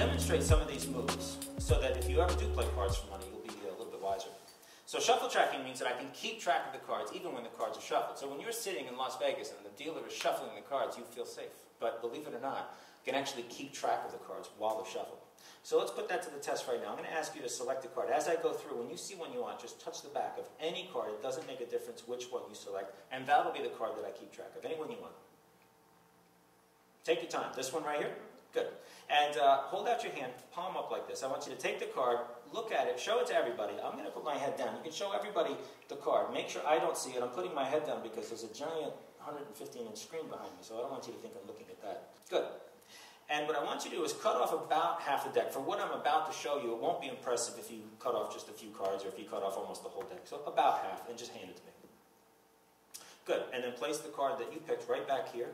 demonstrate some of these moves so that if you ever do play cards for money, you'll be a little bit wiser. So shuffle tracking means that I can keep track of the cards even when the cards are shuffled. So when you're sitting in Las Vegas and the dealer is shuffling the cards, you feel safe. But believe it or not, you can actually keep track of the cards while they're shuffled. So let's put that to the test right now. I'm going to ask you to select a card. As I go through, when you see one you want, just touch the back of any card. It doesn't make a difference which one you select, and that'll be the card that I keep track of. Any one you want. Take your time. This one right here? Good. And hold out your hand, palm up like this. I want you to take the card, look at it, show it to everybody. I'm going to put my head down. You can show everybody the card. Make sure I don't see it. I'm putting my head down because there's a giant 115-inch screen behind me, so I don't want you to think I'm looking at that. Good. And what I want you to do is cut off about half the deck. For what I'm about to show you, it won't be impressive if you cut off just a few cards or if you cut off almost the whole deck. So about half, and just hand it to me. Good. And then place the card that you picked right back here.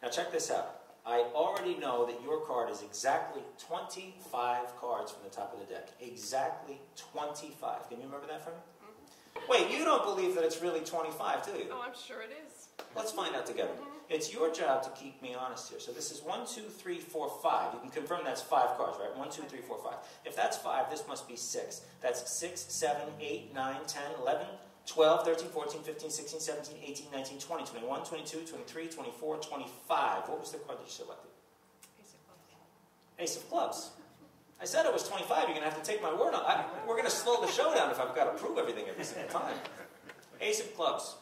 Now check this out. I already know that your card is exactly 25 cards from the top of the deck. Exactly 25. Can you remember that from me? Mm-hmm. Wait, you don't believe that it's really 25, do you? Oh, I'm sure it is. Let's find out together. Mm-hmm. It's your job to keep me honest here. So this is 1, 2, 3, 4, 5. You can confirm that's 5 cards, right? 1, 2, 3, 4, 5. If that's 5, this must be 6. That's 6, 7, 8, 9, 10, 11, 12, 13, 14, 15, 16, 17, 18, 19, 20, 21, 22, 23, 24, 25. What was the card that you selected? Ace of clubs. Ace of clubs. I said it was 25. You're going to have to take my word on it. We're going to slow the show down if I've got to prove everything every single time. Ace of clubs.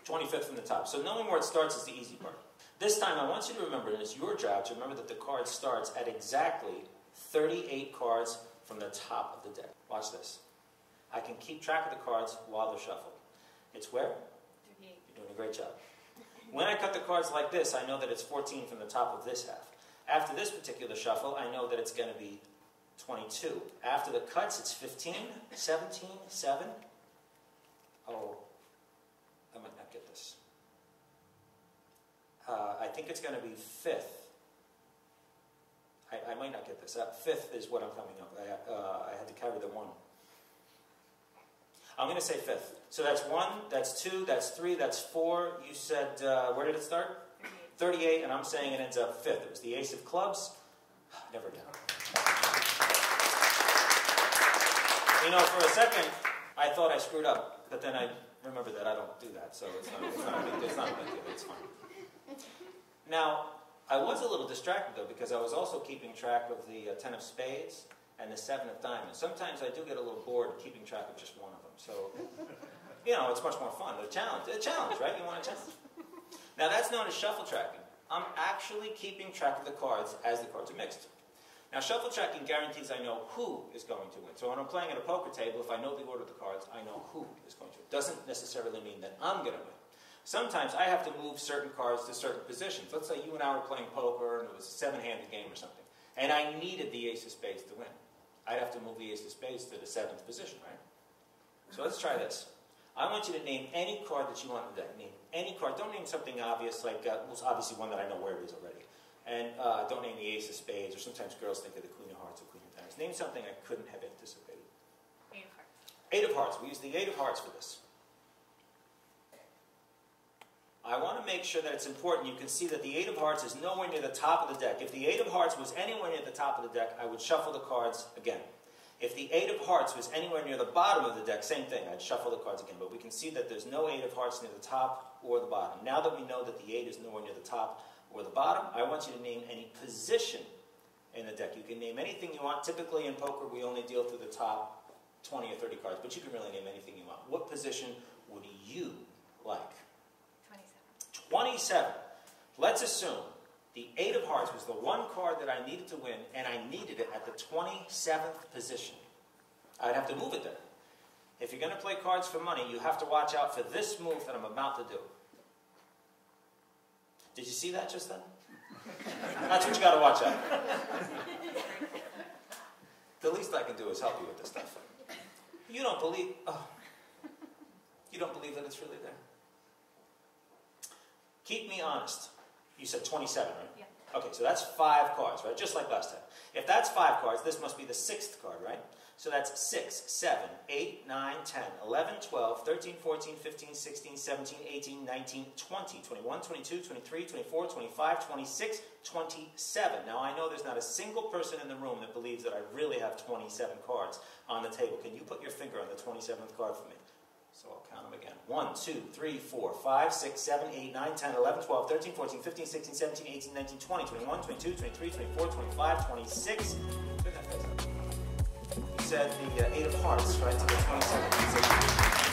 25th from the top. So knowing where it starts is the easy part. This time I want you to remember, and it's your job to remember that the card starts at exactly 38 cards from the top of the deck. Watch this. I can keep track of the cards while they're shuffled. It's where? 38. You're doing a great job. When I cut the cards like this, I know that it's 14 from the top of this half. After this particular shuffle, I know that it's going to be 22. After the cuts, it's 15, 17, 7. Oh, I might not get this. I think it's going to be 5th. I might not get this. 5th is what I'm coming up. I had to carry the 1. I'm going to say 5th. So that's 1, that's 2, that's 3, that's 4. You said, where did it start? 38, and I'm saying it ends up 5th. It was the Ace of Clubs. Never down. You know, for a second, I thought I screwed up, but then I remembered that I don't do that, so it's not a big deal. It's fine. Now, I was a little distracted, though, because I was also keeping track of the 10 of spades and the 7 of diamonds. Sometimes I do get a little bored keeping track of just one of them. So, you know, it's much more fun. A challenge, right? You want a challenge? Now, that's known as shuffle tracking. I'm actually keeping track of the cards as the cards are mixed. Now, shuffle tracking guarantees I know who is going to win. So when I'm playing at a poker table, if I know the order of the cards, I know who is going to win. Doesn't necessarily mean that I'm going to win. Sometimes I have to move certain cards to certain positions. Let's say you and I were playing poker and it was a 7-handed game or something, and I needed the Ace of Spades to win. I'd have to move the Ace of Spades to the 7th position, right? So let's try this. I want you to name any card that you want in the deck. Name any card. Don't name something obvious, like, well, obviously one that I know where it is already. And don't name the Ace of Spades, or sometimes girls think of the Queen of Hearts or Queen of Diamonds. Name something I couldn't have anticipated. 8 of hearts. 8 of hearts. We use the 8 of hearts for this. I want to make sure that it's important. You can see that the 8 of hearts is nowhere near the top of the deck. If the 8 of hearts was anywhere near the top of the deck, I would shuffle the cards again. If the 8 of hearts was anywhere near the bottom of the deck, same thing. I'd shuffle the cards again. But we can see that there's no 8 of hearts near the top or the bottom. Now that we know that the 8 is nowhere near the top or the bottom, I want you to name any position in the deck. You can name anything you want. Typically in poker, we only deal through the top 20 or 30 cards, but you can really name anything you want. What position would you like? 27. Let's assume the 8 of hearts was the one card that I needed to win, and I needed it at the 27th position. I'd have to move it there. If you're going to play cards for money, you have to watch out for this move that I'm about to do. Did you see that just then? That's what you got to watch out for. The least I can do is help you with this stuff. You don't believe that it's really there? Keep me honest. You said 27, right? Yeah. Okay, so that's 5 cards, right? Just like last time. If that's 5 cards, this must be the 6th card, right? So that's 6, 7, 8, 9, 10, 11, 12, 13, 14, 15, 16, 17, 18, 19, 20, 21, 22, 23, 24, 25, 26, 27. Now I know there's not a single person in the room that believes that I really have 27 cards on the table. Can you put your finger on the 27th card for me? So I'll count them again. 1, 2, 3, 4, 5, 6, 7, 8, 9, 10, 11, 12, 13, 14, 15, 16, 17, 18, 19, 20, 21, 22, 23, 24, 25, 26. You said the 8 of hearts, right? To the 27th.